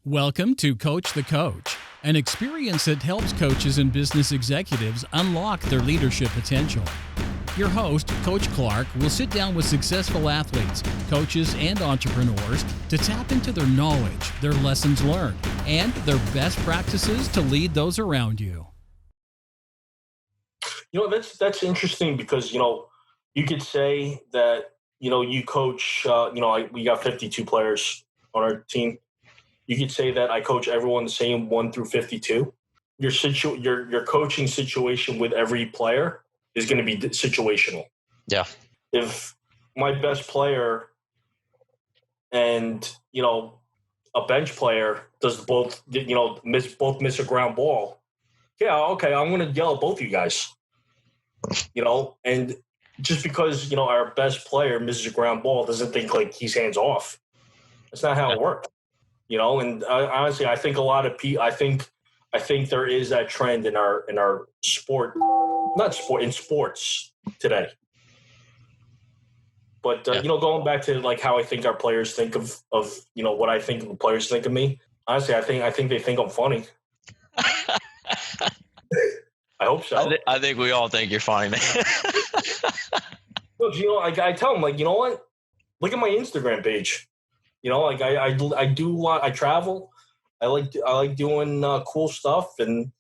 Welcome to Coach the Coach, an experience that helps coaches and business executives unlock their leadership potential. Your host, Coach Clark, will sit down with successful athletes, coaches, and entrepreneurs to tap into their knowledge, their lessons learned, and their best practices to lead those around you. That's interesting because, you could say that, you coach, we got 52 players on our team. You could say that I coach everyone the same 1 through 52. Your coaching situation with every player is going to be situational. Yeah. If my best player and, a bench player does both, miss a ground ball, yeah, okay, I'm going to yell at both of you guys. And just because, our best player misses a ground ball doesn't think like he's hands off. That's not how it works. And honestly, I think a lot of people, I think there is that trend in our sport, in sports today. But, going back to like how I think our players think of what I think the players think of me, honestly, I think they think I'm funny. I hope so. I think we all think you're funny, man. Look, I tell them, like, you know what? Look at my Instagram page. I do a lot. I travel. I like doing cool stuff, and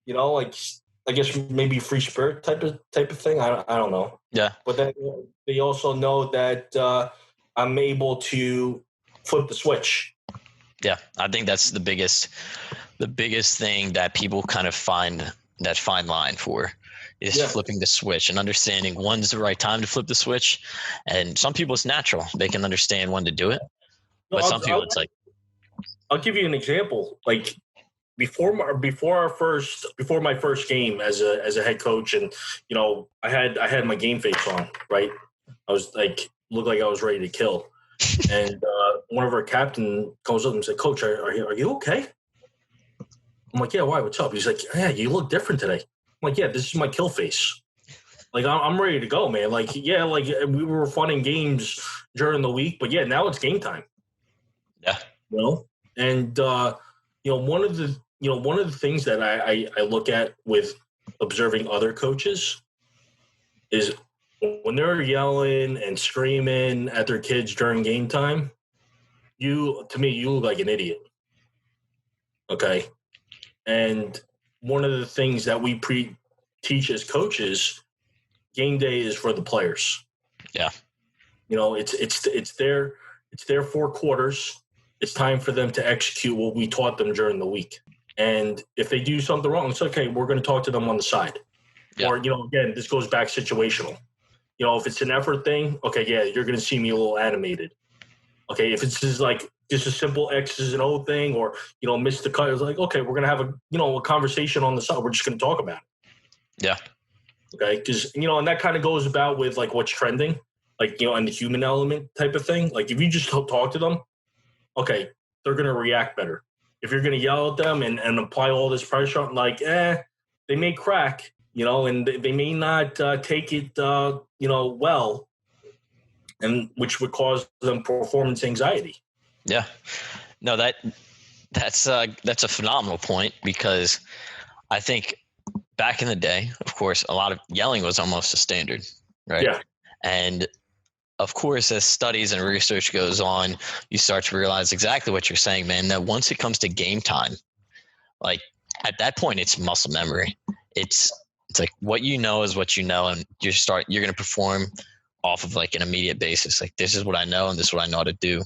like I guess maybe free spirit type of thing. I don't know. Yeah. But then they also know that I'm able to flip the switch. Yeah, I think that's the biggest thing that people kind of find that fine line for is flipping the switch and understanding when's the right time to flip the switch. And some people it's natural; they can understand when to do it. But some people it's like. I'll give you an example. Like before my first game as a head coach, and I had my game face on, right? I was like looked like I was ready to kill, and one of our captain comes up and said, "Coach, are you okay?" I'm like, "Yeah, why? What's up?" He's like, "Yeah, you look different today." I'm like, "Yeah, this is my kill face. Like I'm ready to go, man. Like yeah, like we were fun in games during the week, but yeah, now it's game time." Yeah. And one of the things that I look at with observing other coaches is when they're yelling and screaming at their kids during game time, to me you look like an idiot. Okay. And one of the things that we teach as coaches, game day is for the players. Yeah. It's their 4 quarters. It's time for them to execute what we taught them during the week. And if they do something wrong, it's okay. We're going to talk to them on the side. Yeah. Or, again, this goes back situational. If it's an effort thing, okay, yeah, you're going to see me a little animated. Okay, if it's just like just a simple X's and O thing or, miss the cut, it's like, okay, we're going to have a conversation on the side. We're just going to talk about it. Yeah. Okay, because, and that kind of goes about with like what's trending, like, and the human element type of thing. Like if you just talk to them, okay, they're going to react better. If you're going to yell at them and apply all this pressure, like, they may crack, and they may not take it, well, and which would cause them performance anxiety. Yeah. No, that's a phenomenal point because I think back in the day, of course, a lot of yelling was almost a standard, right? Yeah. And of course, as studies and research goes on, you start to realize exactly what you're saying, man, that once it comes to game time, like at that point, it's muscle memory. It's like what you know is what you know, and you're going to perform off of like an immediate basis. Like this is what I know and this is what I know how to do.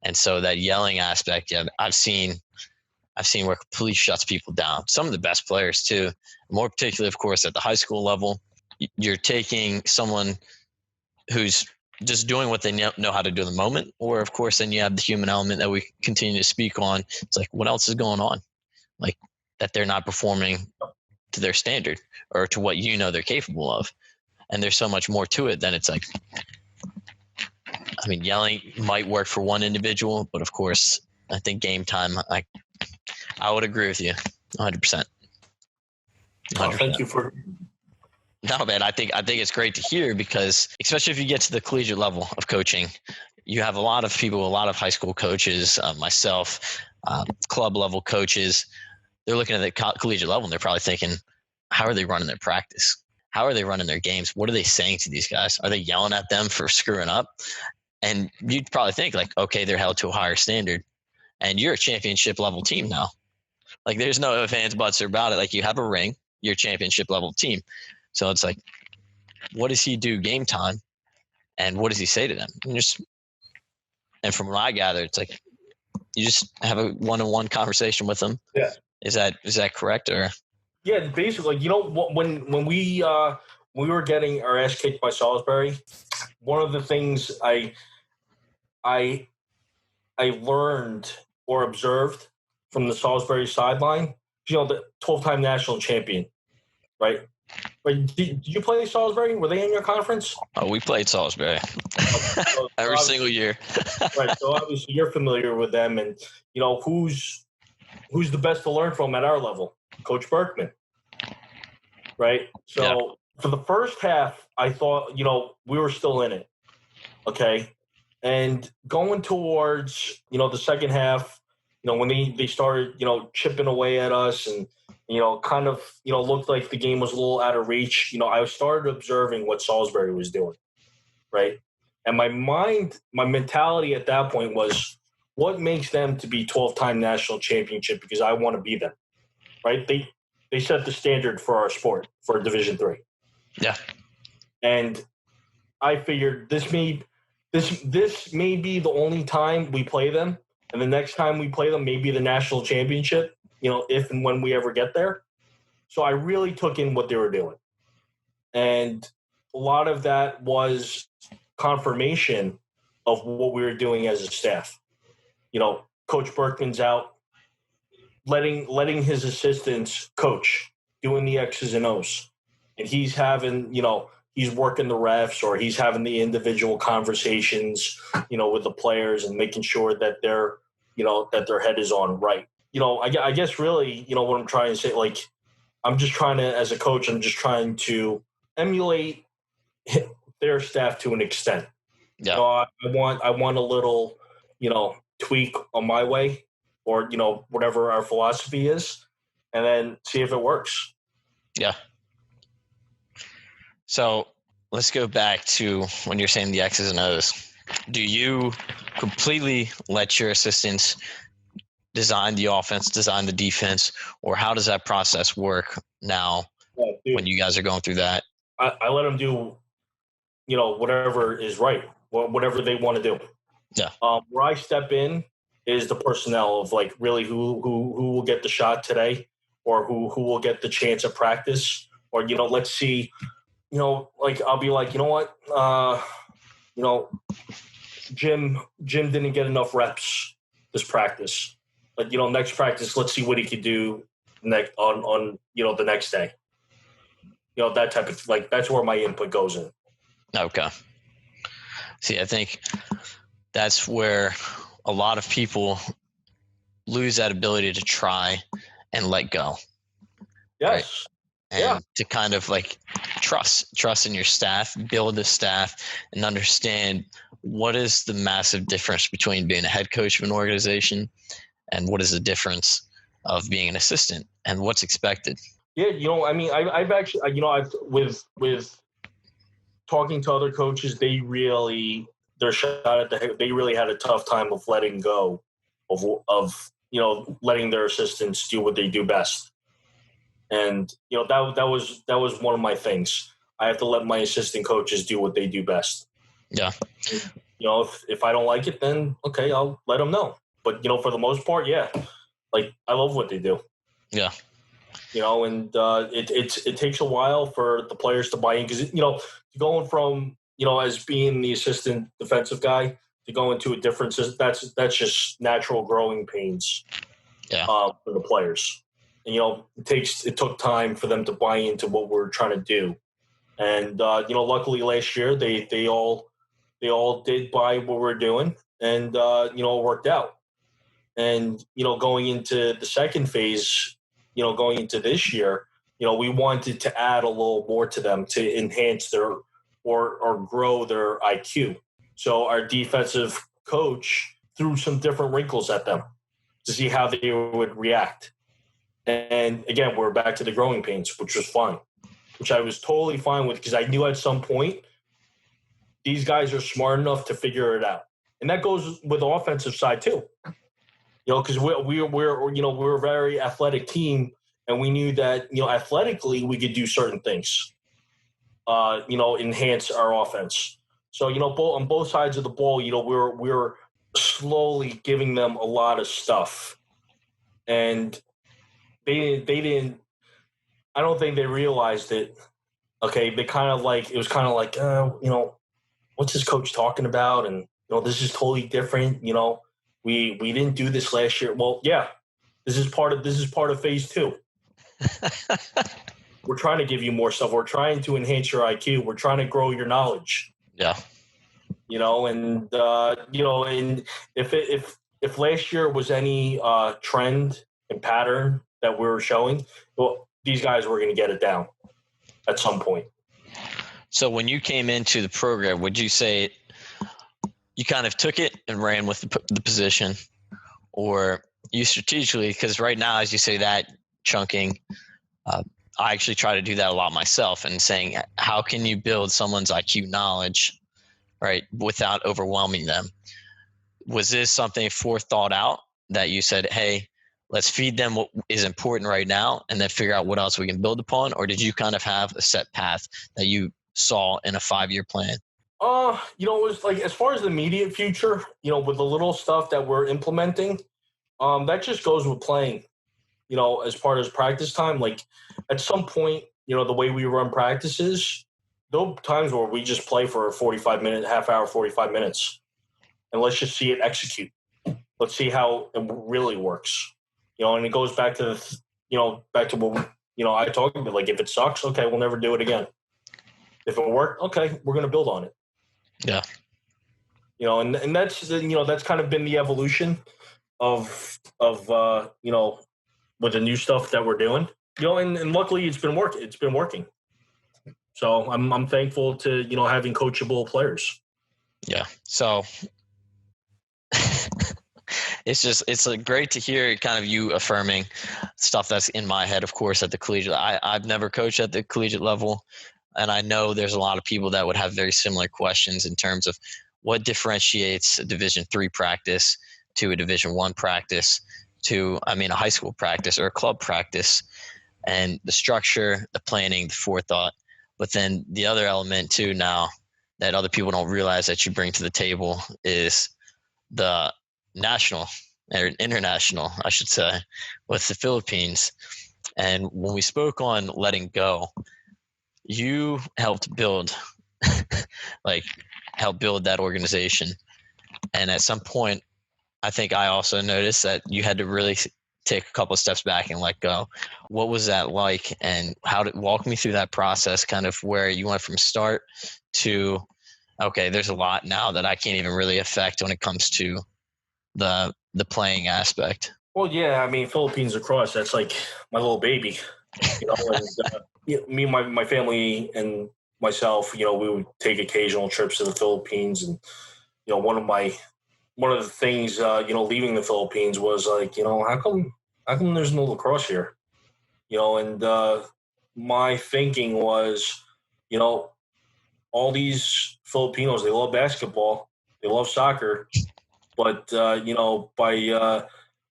And so that yelling aspect, yeah, I've seen where it completely shuts people down. Some of the best players too, more particularly, of course, at the high school level, you're taking someone who's just doing what they know how to do in the moment. Or of course, then you have the human element that we continue to speak on. It's like, what else is going on? Like that they're not performing to their standard or to what they're capable of. And there's so much more to it than it's like, I mean, yelling might work for one individual, but of course, I think game time, I would agree with you 100%. Thank you for. No, man, I think it's great to hear because especially if you get to the collegiate level of coaching, you have a lot of people, a lot of high school coaches, myself, club level coaches. They're looking at the collegiate level and they're probably thinking, how are they running their practice? How are they running their games? What are they saying to these guys? Are they yelling at them for screwing up? And you'd probably think like, okay, they're held to a higher standard and you're a championship level team now. Like there's no ifs, ands, buts about it. Like you have a ring, you're a championship level team. So it's like, what does he do game time? And what does he say to them? And from what I gather, it's like you just have a one-on-one conversation with them. Yeah. Is that correct? Or yeah, basically, when we were getting our ass kicked by Salisbury, one of the things I learned or observed from the Salisbury sideline, the 12-time national champion, right? But did you play Salisbury? Were they in your conference? Oh, we played Salisbury every single year. Right. So obviously you're familiar with them, and who's the best to learn from at our level? Coach Berkman. Right. So for the first half, I thought we were still in it. Okay, and going towards the second half, when they started chipping away at us and kind of looked like the game was a little out of reach. I started observing what Salisbury was doing, right? And my mentality at that point was, what makes them to be 12-time national championship? Because I want to be them, right? They set the standard for our sport for Division III. Yeah, and I figured this may be the only time we play them, and the next time we play them may be the national championship. If and when we ever get there. So I really took in what they were doing. And a lot of that was confirmation of what we were doing as a staff. Coach Berkman's out, letting his assistants coach, doing the X's and O's. And he's having, he's working the refs, or he's having the individual conversations, with the players and making sure that that their head is on right. I guess really, what I'm trying to say, like, I'm just trying to, as a coach, I'm just trying to emulate their staff to an extent. Yeah. I want a little, tweak on my way, or, whatever our philosophy is, and then see if it works. Yeah. So let's go back to when you're saying the X's and O's. Do you completely let your assistants design the offense, design the defense, or how does that process work now when you guys are going through that? I let them do, whatever is right, whatever they want to do. Yeah. Where I step in is the personnel of, like, really who will get the shot today, or who will get the chance at practice, or let's see, like, I'll be like, what, Jim didn't get enough reps this practice. But next practice, let's see what he could do next on the next day. That type of, like, that's where my input goes in. Okay. See, I think that's where a lot of people lose that ability to try and let go. Yes. Right? And to kind of like trust in your staff, build the staff, and understand what is the massive difference between being a head coach of an organization and what is the difference of being an assistant and what's expected. Yeah, I've actually, with talking to other coaches, they really had a tough time of letting go of letting their assistants do what they do best. And that was one of my things. I have to let my assistant coaches do what they do best. Yeah. If I don't like it, then okay, I'll let them know. But for the most part, yeah, like, I love what they do. Yeah. And it takes a while for the players to buy in, because going from as being the assistant defensive guy to go into a different system, that's just natural growing pains. Yeah. For the players. And, it took time for them to buy into what we're trying to do. And luckily last year they all did buy what we're doing, and it worked out. And going into the second phase, going into this year, we wanted to add a little more to them to enhance their or grow their IQ. So our defensive coach threw some different wrinkles at them to see how they would react. And again, we're back to the growing pains, which was fine, which I was totally fine with because I knew at some point these guys are smart enough to figure it out. And that goes with the offensive side too. Because we're a very athletic team, and we knew that athletically we could do certain things, enhance our offense. So on both sides of the ball, we're slowly giving them a lot of stuff, and they didn't. I don't think they realized it. Okay, they it was kind of like what's this coach talking about, and this is totally different. We didn't do this last year. Well, yeah, this is part of phase 2. We're trying to give you more stuff. We're trying to enhance your IQ. We're trying to grow your knowledge. Yeah. And if last year was any trend and pattern that we were showing, well, these guys were going to get it down at some point. So when you came into the program, would you say you kind of took it and ran with the position, or you strategically, because right now, as you say that, chunking, I actually try to do that a lot myself and saying, how can you build someone's IQ knowledge, right, without overwhelming them? Was this something forethought out that you said, hey, let's feed them what is important right now and then figure out what else we can build upon? Or did you kind of have a set path that you saw in a 5-year plan? It was like, as far as the immediate future, with the little stuff that we're implementing, that just goes with playing, as part of practice time. Like at some point, the way we run practices, there are times where we just play for a 45-minute, half hour, 45 minutes, and let's just see it execute. Let's see how it really works, and it goes back to back to what, I talked about, like, if it sucks, okay, we'll never do it again. If it worked, okay, we're going to build on it. Yeah. And that's, that's kind of been the evolution of with the new stuff that we're doing, and luckily it's been working. So I'm thankful to, having coachable players. Yeah. So it's great to hear kind of you affirming stuff that's in my head, of course, at the collegiate. I've never coached at the collegiate level. And I know there's a lot of people that would have very similar questions in terms of what differentiates a Division III practice to a Division I practice to, a high school practice or a club practice, and the structure, the planning, the forethought. But then the other element too now that other people don't realize that you bring to the table is the national or international, I should say, with the Philippines. And when we spoke on letting go, you helped build that organization. And at some point, I think I also noticed that you had to really take a couple of steps back and let go. What was that like? And walk me through that process, kind of where you went from start to, okay, there's a lot now that I can't even really affect when it comes to the playing aspect. Well, yeah, Philippines Lacrosse, that's like my little baby. Me, my family, and myself, we would take occasional trips to the Philippines, and one of the things, leaving the Philippines was like, how come there's no lacrosse here, and my thinking was, all these Filipinos, they love basketball, they love soccer, but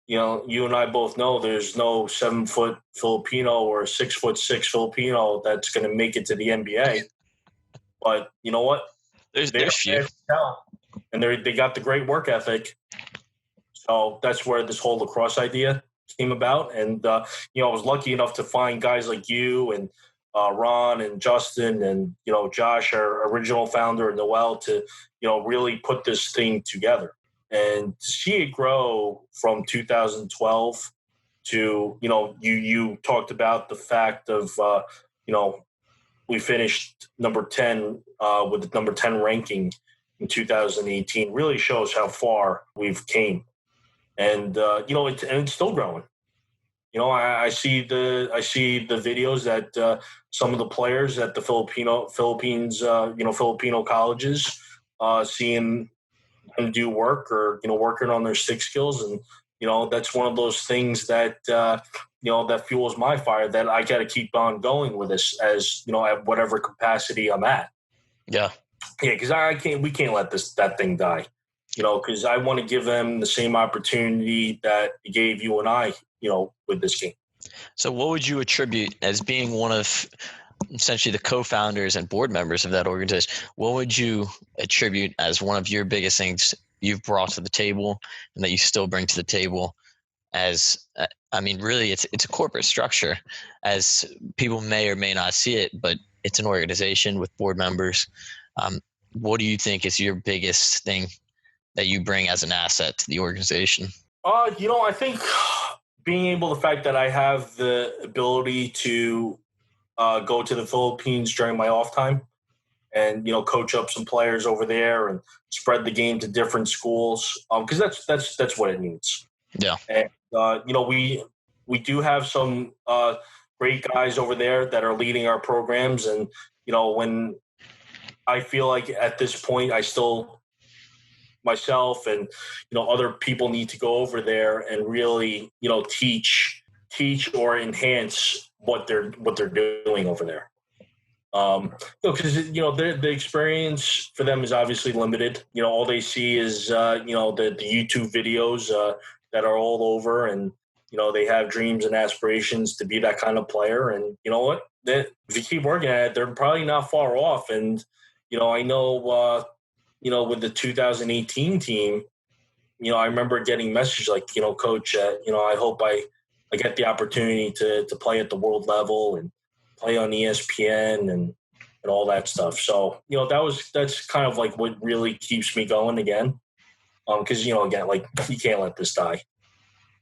you and I both know there's no 7-foot Filipino or 6'6" Filipino that's going to make it to the NBA. But you know what? There's few. And they got the great work ethic. So that's where this whole lacrosse idea came about. And, I was lucky enough to find guys like you and Ron and Justin and, Josh, our original founder, and Noel, to, really put this thing together. And to see it grow from 2012 to, you talked about the fact of, we finished number 10 with the number 10 ranking in 2018, really shows how far we've came. And, it's still growing. I see the videos that some of the players at the Philippines, Filipino colleges, seeing them do work or, working on their stick skills. And, that's one of those things that, that fuels my fire, that I got to keep on going with this as, at whatever capacity I'm at. Yeah. Yeah. Cause we can't let that thing die, cause I want to give them the same opportunity that it gave you and I, with this game. So what would you attribute as being one of essentially the co-founders and board members of that organization? What would you attribute as one of your biggest things you've brought to the table and that you still bring to the table as, really it's a corporate structure, as people may or may not see it, but it's an organization with board members. What do you think is your biggest thing that you bring as an asset to the organization? I think being the fact that I have the ability to go to the Philippines during my off time and, coach up some players over there and spread the game to different schools. Cause that's what it needs. Yeah. And, we do have some great guys over there that are leading our programs. And, when I feel like at this point, I still myself and, other people need to go over there and really, teach or enhance what they're doing over there. Because, the experience for them is obviously limited. All they see is, the YouTube videos that are all over, and, they have dreams and aspirations to be that kind of player. And you know what? If you keep working at it, they're probably not far off. And, I know, with the 2018 team, I remember getting messages like, Coach, I hope I get the opportunity to play at the world level and play on ESPN and all that stuff. So, that's kind of like what really keeps me going again. Cause again, like you can't let this die,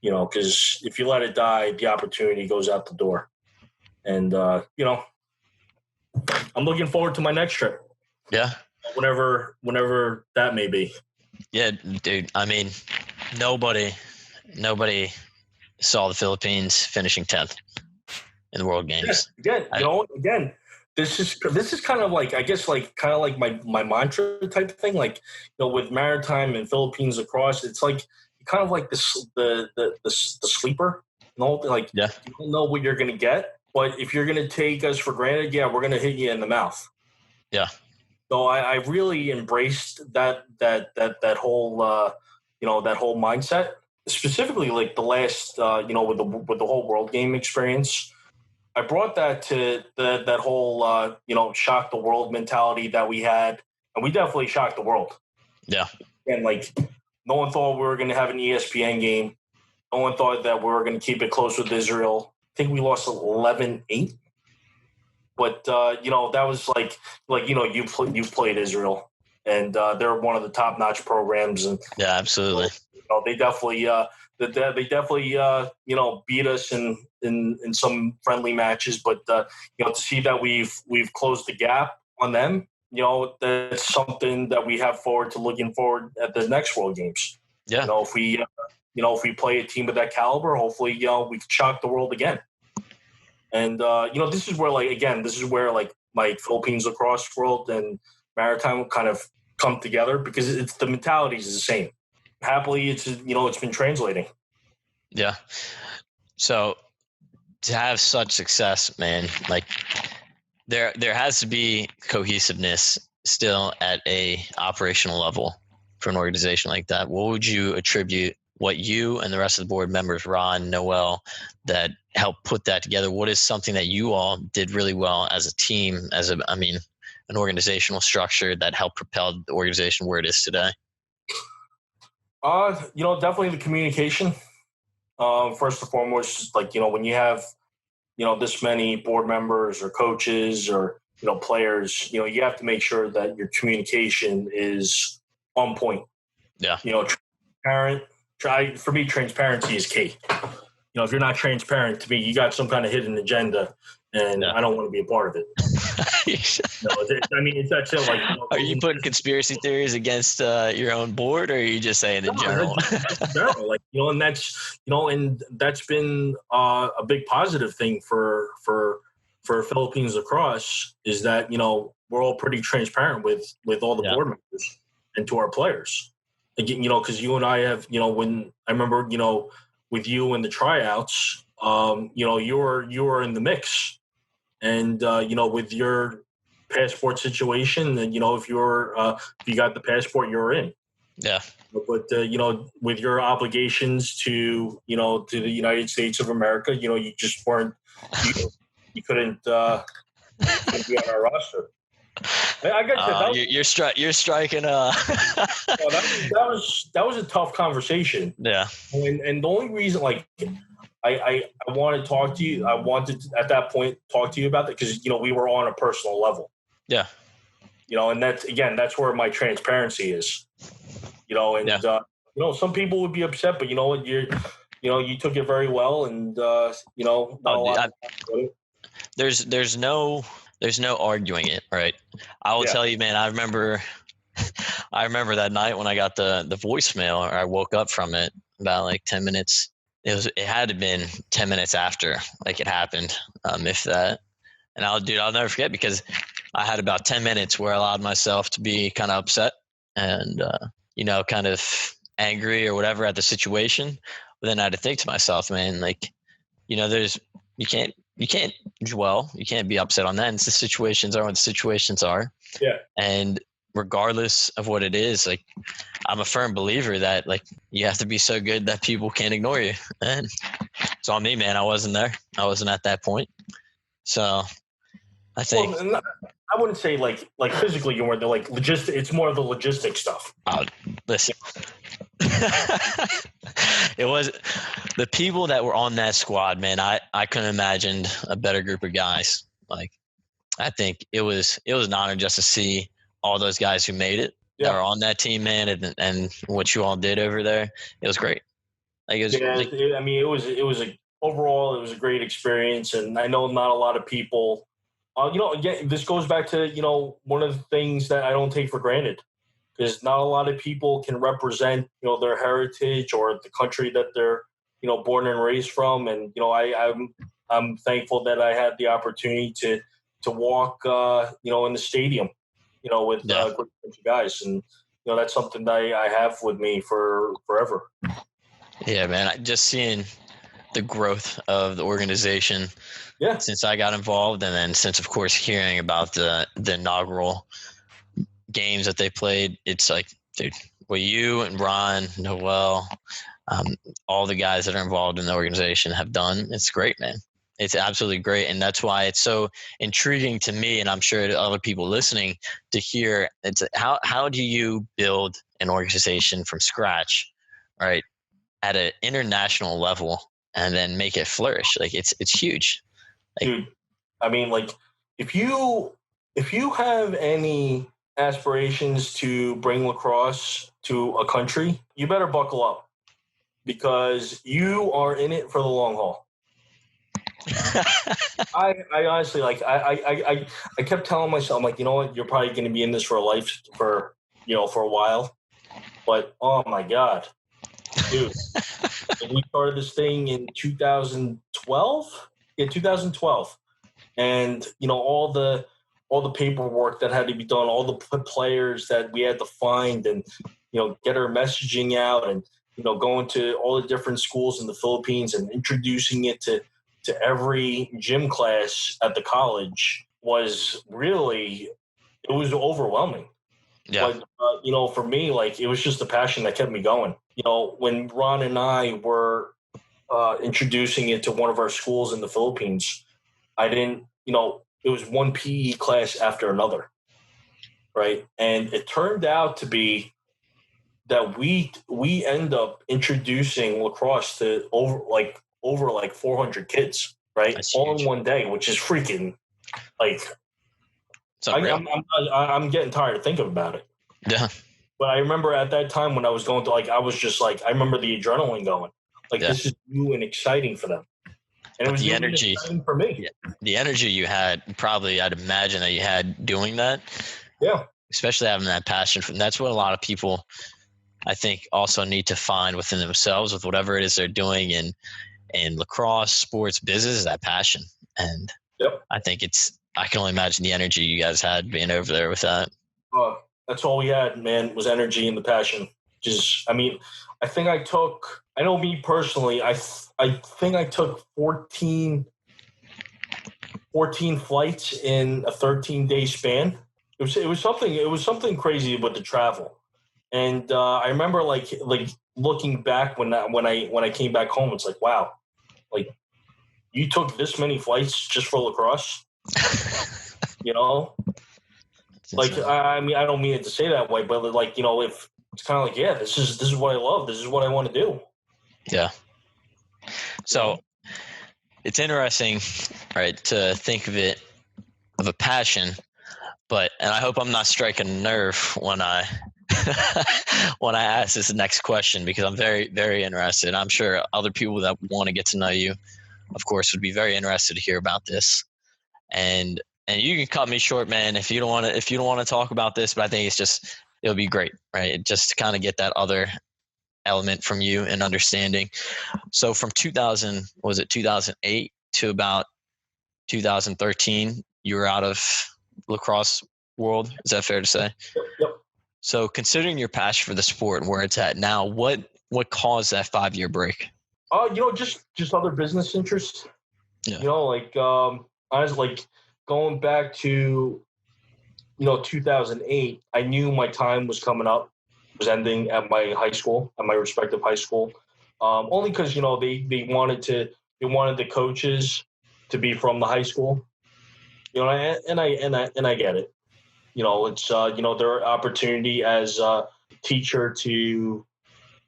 cause if you let it die, the opportunity goes out the door. And, I'm looking forward to my next trip. Yeah. Whenever that may be. Yeah, dude. Nobody saw the Philippines finishing 10th in the World Games. Yeah, again, this is kind of like, I guess, like kind of like my mantra type of thing. Like, with Maritime and Philippines Lacrosse, it's like kind of like the sleeper. Like you don't know what you're gonna get, but if you're gonna take us for granted, we're gonna hit you in the mouth. Yeah. So I really embraced that whole that whole mindset, specifically like the last with the whole world game experience. I brought that to that whole shock the world mentality that we had, and we definitely shocked the world. Yeah, and like no one thought we were going to have an ESPN game. No one thought that we were going to keep it close with Israel. I think we lost 11-8. But, that was like you've played Israel, and they're one of the top-notch programs. And yeah, absolutely. They definitely beat us in some friendly matches. But, to see that we've closed the gap on them, that's something that we have looking forward at the next World Games. Yeah. If we play a team of that caliber, hopefully, we can shock the world again. And, this is where my Philippines lacrosse world and Maritime kind of come together, because it's the mentality is the same. Happily, it's been translating. Yeah. So to have such success, man, like there has to be cohesiveness still at a operational level for an organization like that. What would you attribute what you and the rest of the board members, Ron, Noel, that helped put that together? What is something that you all did really well as a team, an organizational structure that helped propel the organization where it is today? Definitely the communication. First and foremost, when you have, this many board members or coaches or, players, you have to make sure that your communication is on point. Yeah. Transparent. For me, transparency is key. If you're not transparent to me, you got some kind of hidden agenda, and I don't want to be a part of it. It's that simple. Are you putting conspiracy theories against your own board, or are you just saying in general? General, and that's been a big positive thing for Philippines Lacrosse, is that we're all pretty transparent with all the board members. and to our players. Again, because you and I have, when I remember, with you in the tryouts, you were in the mix, and with your passport situation, and if you got the passport, you're in. Yeah. But with your obligations to to the United States of America, you just weren't. You couldn't be on our roster. I got you. You're striking. Well, that was a tough conversation. Yeah. And the only reason, I want to talk to you. I wanted to, at that point, talk to you about that because we were on a personal level. Yeah. And that's where my transparency is. Some people would be upset, but you know what, you took it very well, and there's no arguing it, right? I will tell you, man. I remember that night when I got the voicemail, or I woke up from it about like 10 minutes. It had to have been 10 minutes after it happened, if that. And I'll never forget, because I had about 10 minutes where I allowed myself to be kind of upset and kind of angry or whatever at the situation. But then I had to think to myself, man, you can't dwell. You can't be upset on that. And the situations are what the situations are. Yeah. And regardless of what it is, I'm a firm believer that you have to be so good that people can't ignore you. And it's on me, man. I wasn't there. I wasn't at that point. So I think. Well, I wouldn't say physically you weren't there. It's more of the logistic stuff. Listen. It was the people that were on that squad, man. I couldn't imagine a better group of guys. I think it was an honor just to see all those guys who made it that were on that team, man, and what you all did over there. It was great. Overall, it was a great experience, and I know not a lot of people. Again, this goes back to one of the things that I don't take for granted. Because not a lot of people can represent, their heritage or the country that they're, born and raised from. And I'm thankful that I had the opportunity to walk, in the stadium, with a bunch of guys, and that's something that I have with me for forever. Yeah, man. Just seeing the growth of the organization since I got involved, and then since, of course, hearing about the inaugural games that they played, it's dude, what you and Ron, Noel, all the guys that are involved in the organization have done, it's great, man. It's absolutely great. And that's why it's so intriguing to me, and I'm sure to other people listening, to hear it's how do you build an organization from scratch, right, at an international level, and then make it flourish. It's huge. Dude, I mean, if you have any aspirations to bring lacrosse to a country, you better buckle up, because you are in it for the long haul. I honestly I kept telling myself, you know what, you're probably going to be in this for a life, for a while, but oh my God, dude, we started this thing in 2012. Yeah, 2012, and all the paperwork that had to be done, all the players that we had to find, and get our messaging out, and going to all the different schools in the Philippines and introducing it to every gym class at the college was really, it was overwhelming. Yeah. But for me, it was just the passion that kept me going. When Ron and I were introducing it to one of our schools in the Philippines, I didn't, it was one PE class after another, right? And it turned out to be that we end up introducing lacrosse to over 400 kids, right? That's all huge. In one day, which is freaking It's unreal. I'm getting tired of thinking about it. Yeah. But I remember at that time when I was going to I was just I remember the adrenaline going. This is new and exciting for them. And it was the energy for me. The energy you had, probably I'd imagine that you had doing that. Yeah. Especially having that passion. That's what a lot of people, I think, also need to find within themselves with whatever it is they're doing in lacrosse, sports, business, is that passion. And I think I can only imagine the energy you guys had being over there with that. That's all we had, man, was energy and the passion. Just, I mean, I know me personally, I think I took 14 flights in a 13-day span. It was something crazy with the travel. And I remember like looking back when I came back home, it's like, wow, like you took this many flights just for lacrosse, you know? Like, I mean, I don't mean it to say that way, but like, you know, if it's kind of like, yeah, this is what I love. This is what I want to do. Yeah. So it's interesting, right, to think of it of a passion, and I hope I'm not striking a nerve when I when I ask this next question, because I'm very, very interested. I'm sure other people that want to get to know you, of course, would be very interested to hear about this. And you can cut me short, man, if you don't want to talk about this, but I think it'll be great, right? Just to kind of get that other element from you and understanding. So from 2008 to about 2013, you were out of lacrosse world. Is that fair to say? Yep. So considering your passion for the sport and where it's at now, what caused that 5-year break? You know, just other business interests. Yeah. You know, like I was like going back to 2008. I knew my time was coming up, was ending at my high school, at my respective high school. Only because they wanted the coaches to be from the high school. You know, and I get it. You know, it's their opportunity as a teacher to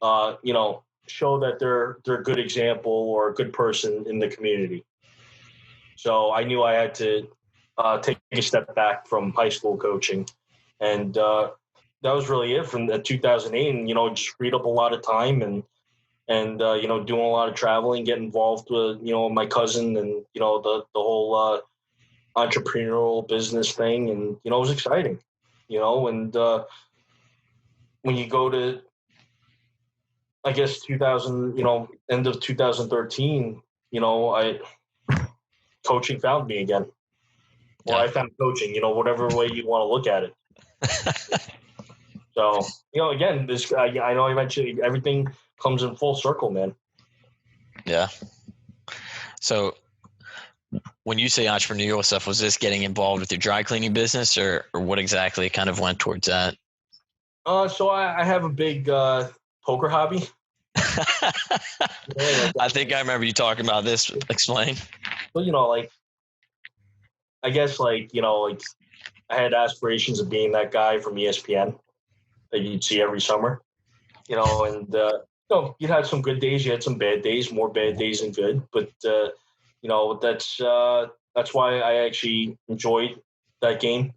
show that they're a good example or a good person in the community. So I knew I had to take a step back from high school coaching, and that was really it from 2008. And just freed up a lot of time and doing a lot of traveling, getting involved with my cousin and the whole entrepreneurial business thing, and it was exciting. And when you go to, I guess 2000, end of 2013, coaching found me again. Or I found coaching, whatever way you want to look at it. So, again, this I know I mentioned everything comes in full circle, man. Yeah. So when you say entrepreneurial stuff, was this getting involved with your dry cleaning business or what exactly kind of went towards that? So I have a big poker hobby. I think I remember you talking about this. Explain. Well, I guess I had aspirations of being that guy from ESPN that you'd see every summer, and you had some good days, you had some bad days, more bad days than good, but that's why I actually enjoyed that game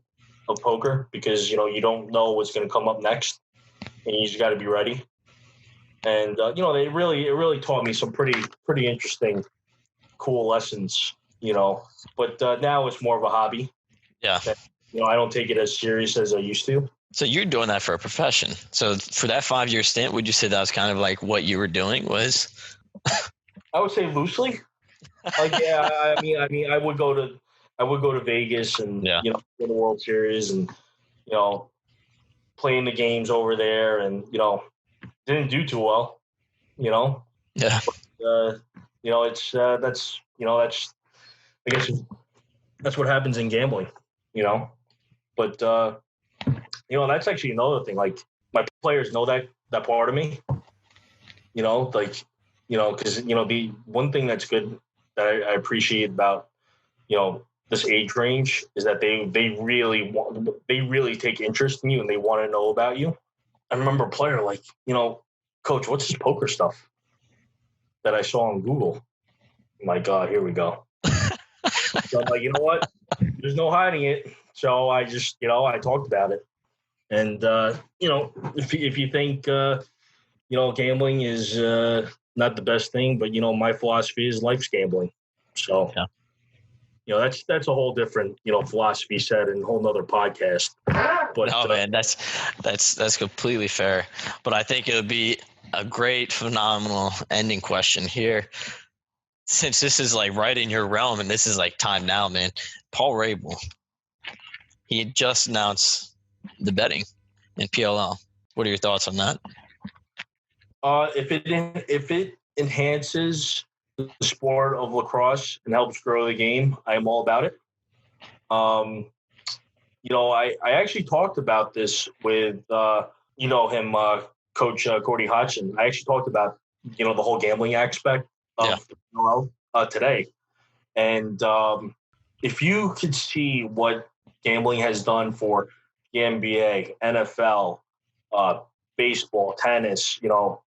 of poker, because you don't know what's going to come up next, and you just got to be ready. And it really taught me some pretty interesting, cool lessons. But now it's more of a hobby. Yeah. I don't take it as serious as I used to. So you're doing that for a profession. So for that 5-year stint, would you say that was kind of like what you were doing was? I would say loosely. Yeah, I mean, I would go to Vegas and go to the World Series and playing the games over there, and didn't do too well. Yeah. But, that's I guess that's what happens in gambling. But that's actually another thing. Like, my players know that part of me. Because the one thing that's good that I appreciate about this age range is that they really take interest in you and they want to know about you. I remember a player like, Coach, what's this poker stuff that I saw on Google? My God, here we go. So I'm like, you know what? There's no hiding it. So I just, I talked about it. And, if you think, gambling is not the best thing, but, my philosophy is life's gambling. So, that's a whole different, philosophy set and a whole nother podcast. But no, man, that's completely fair. But I think it would be a great, phenomenal ending question here. Since this is like right in your realm and this is like time now, man. Paul Rabel, he had just announced the betting. in PLL. What are your thoughts on that? If it enhances the sport of lacrosse and helps grow the game, I am all about it. I actually talked about this with him, Coach Gordy Hodgson. I actually talked about the whole gambling aspect of the PLL today, and if you could see what gambling has done for the NBA, NFL, baseball, tennis,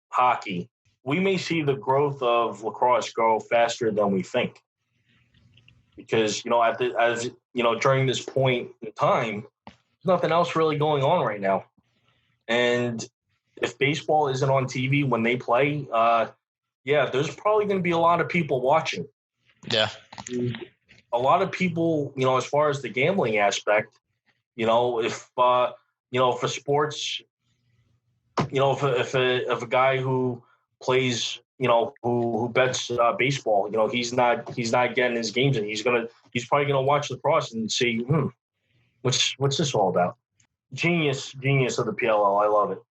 hockey, we may see the growth of lacrosse grow faster than we think. Because during this point in time, there's nothing else really going on right now, and if baseball isn't on TV when they play, there's probably going to be a lot of people watching. Yeah, a lot of people, as far as the gambling aspect, if for sports, if a guy who plays, who bets baseball, he's not getting his games in. He's probably gonna watch lacrosse and see, what's this all about? Genius of the PLL. I love it.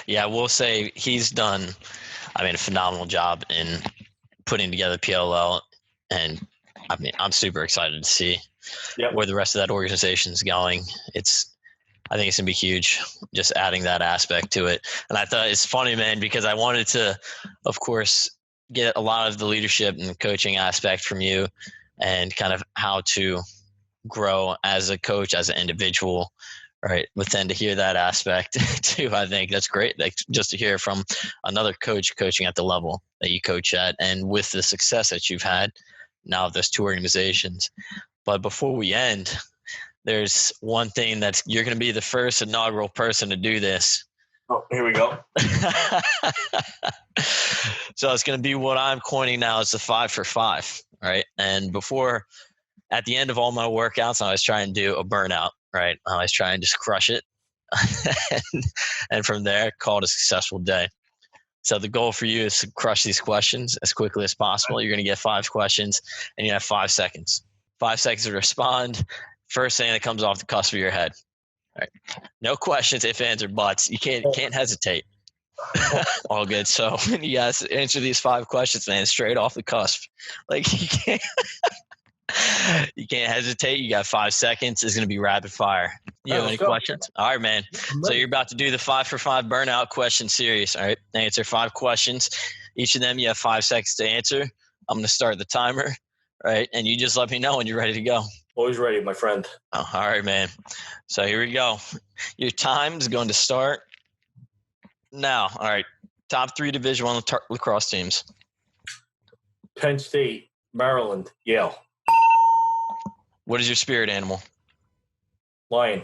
Yeah, we'll say he's done, a phenomenal job in putting together PLL, and I'm super excited to see where the rest of that organization is going. I think it's going to be huge, just adding that aspect to it. And I thought it's funny, man, because I wanted to, of course, get a lot of the leadership and coaching aspect from you and kind of how to grow as a coach, as an individual, right? But then to hear that aspect too, I think that's great. Like, just to hear from another coach coaching at the level that you coach at, and with the success that you've had now of those two organizations. But before we end, there's one thing that you're going to be the first inaugural person to do this. Oh, here we go. So it's going to be what I'm coining now as the 5 for 5, right? And at the end of all my workouts, I was trying to do a burnout, right? I was trying to just crush it. and from there, call it a successful day. So the goal for you is to crush these questions as quickly as possible. You're going to get 5 questions, and you have 5 seconds. 5 seconds to respond. First thing that comes off the cusp of your head. All right. No questions, ifs, ands, or buts. You can't hesitate. All good. So you guys answer these 5 questions, man, straight off the cusp. Like, you can't hesitate. You got 5 seconds. It's going to be rapid fire. You have any questions? All right, man. So you're about to do the 5 for 5 burnout question series. All right. Answer 5 questions. Each of them you have 5 seconds to answer. I'm going to start the timer. Right. And you just let me know when you're ready to go. Always ready, my friend. Oh, all right, man. So here we go. Your time is going to start now. All right. Top 3 Division I lacrosse teams. Penn State, Maryland, Yale. What is your spirit animal? Lion.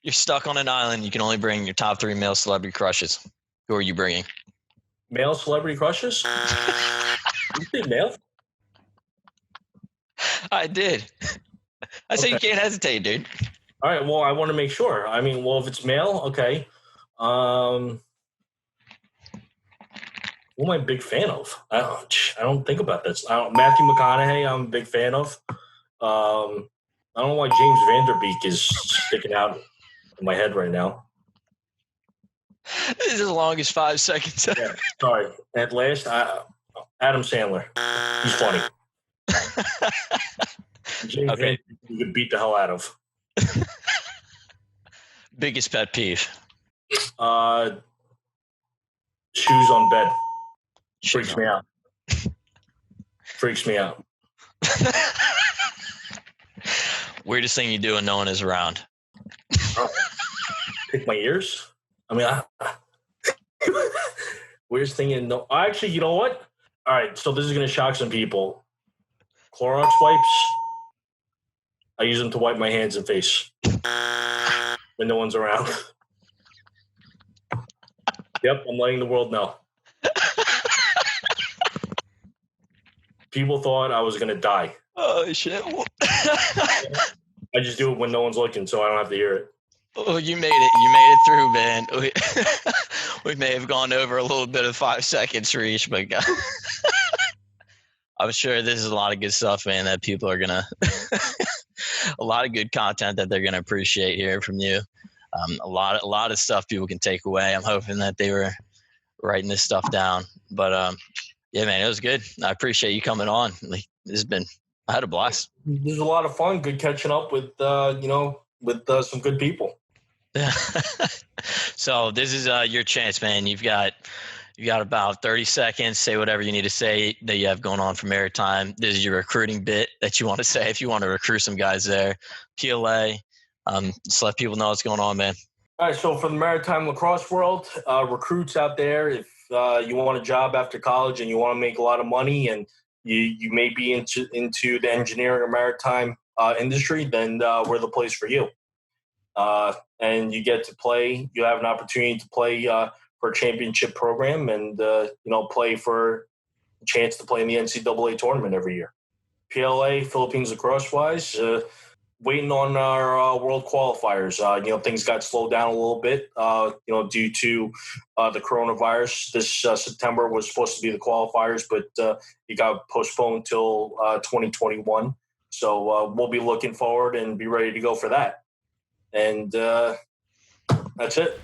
You're stuck on an island. You can only bring your top 3 male celebrity crushes. Who are you bringing? Male celebrity crushes? You say male? I did. I said you can't hesitate, dude. All right. Well, I want to make sure. If it's male, okay. Who am I a big fan of? I don't think about this. Matthew McConaughey, I'm a big fan of. I don't know why James Vanderbeek is sticking out in my head right now. This is as long as 5 seconds. Yeah, sorry. At last, Adam Sandler. He's funny. James Vanderbeek, you could beat the hell out of. Biggest pet peeve? Shoes on bed. Freaks me out. Freaks me out. Weirdest thing you do when no one is around? Pick my ears? Weirdest thing actually, you know what? All right, so this is going to shock some people. Clorox wipes. I use them to wipe my hands and face when no one's around. Yep, I'm letting the world know. People thought I was going to die. Oh, shit. I just do it when no one's looking, so I don't have to hear it. Oh, you made it. You made it through, man. We may have gone over a little bit of 5 seconds for each, but I'm sure this is a lot of good stuff, man, that people are going to a lot of good content that they're going to appreciate hearing from you. A lot of stuff people can take away. I'm hoping that they were writing this stuff down. But yeah, man, it was good. I appreciate you coming on. Like, I had a blast. This was a lot of fun. Good catching up with some good people. So this is your chance, man. You've got about 30 seconds. Say whatever you need to say that you have going on for Maritime. This is your recruiting bit that you want to say if you want to recruit some guys there. PLA, just let people know what's going on, man. All right, so for the Maritime lacrosse world, recruits out there, if you want a job after college and you want to make a lot of money and you may be into the engineering or maritime industry, then we're the place for you. And you get to play. You have an opportunity to play for a championship program and, play for a chance to play in the NCAA tournament every year. PLA, Philippines Lacrosse-wise, waiting on our world qualifiers. Things got slowed down a little bit, due to the coronavirus. This September was supposed to be the qualifiers, but it got postponed till 2021. So we'll be looking forward and be ready to go for that. And that's it.